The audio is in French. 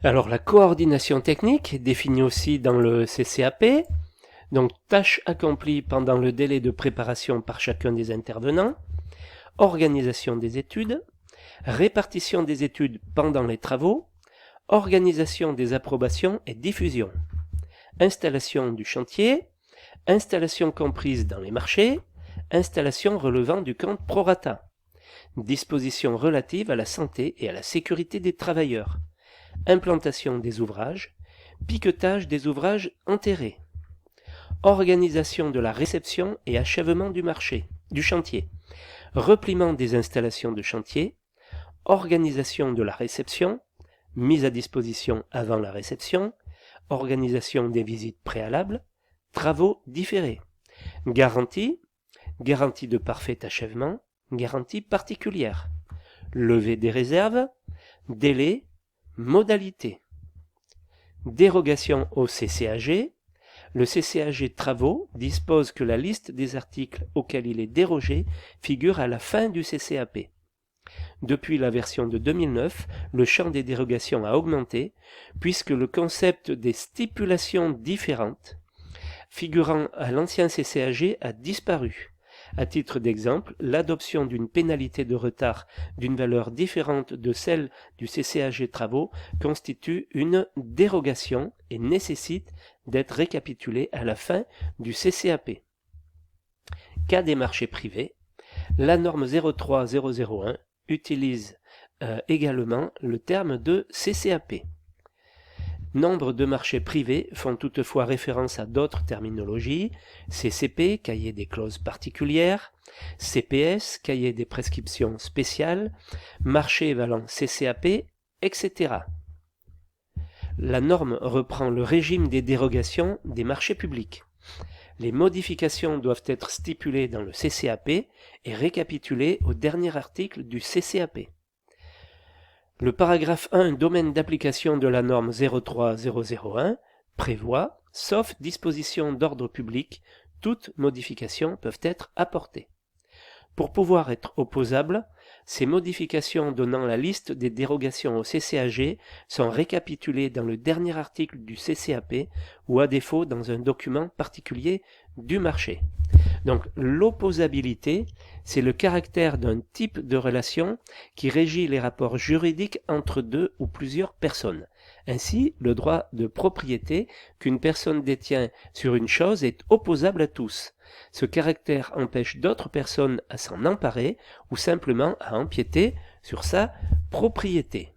Alors la coordination technique est définie aussi dans le CCAP, donc tâches accomplies pendant le délai de préparation par chacun des intervenants, organisation des études, répartition des études pendant les travaux, organisation des approbations et diffusion, installation du chantier, installation comprise dans les marchés, installation relevant du compte prorata, dispositions relatives à la santé et à la sécurité des travailleurs, implantation des ouvrages, piquetage des ouvrages enterrés, organisation de la réception et achèvement du chantier, repliement des installations de chantier, organisation de la réception, mise à disposition avant la réception, organisation des visites préalables, travaux différés, garantie, garantie de parfait achèvement, garantie particulière, levée des réserves, délai, modalité. Dérogation au CCAG. Le CCAG Travaux dispose que la liste des articles auxquels il est dérogé figure à la fin du CCAP. Depuis la version de 2009, le champ des dérogations a augmenté, puisque le concept des stipulations différentes figurant à l'ancien CCAG a disparu. À titre d'exemple, l'adoption d'une pénalité de retard d'une valeur différente de celle du CCAG Travaux constitue une dérogation et nécessite d'être récapitulée à la fin du CCAP. Cas des marchés privés, la norme 03001 utilise également le terme de CCAP. Nombre de marchés privés font toutefois référence à d'autres terminologies, CCP, cahier des clauses particulières, CPS, cahier des prescriptions spéciales, marché évalant CCAP, etc. La norme reprend le régime des dérogations des marchés publics. Les modifications doivent être stipulées dans le CCAP et récapitulées au dernier article du CCAP. Le paragraphe 1 domaine d'application de la norme 03001 prévoit, sauf disposition d'ordre public, toutes modifications peuvent être apportées. Pour pouvoir être opposables, ces modifications donnant la liste des dérogations au CCAG sont récapitulées dans le dernier article du CCAP ou à défaut dans un document particulier du marché. Donc l'opposabilité, c'est le caractère d'un type de relation qui régit les rapports juridiques entre deux ou plusieurs personnes. Ainsi, le droit de propriété qu'une personne détient sur une chose est opposable à tous. Ce caractère empêche d'autres personnes à s'en emparer ou simplement à empiéter sur sa propriété.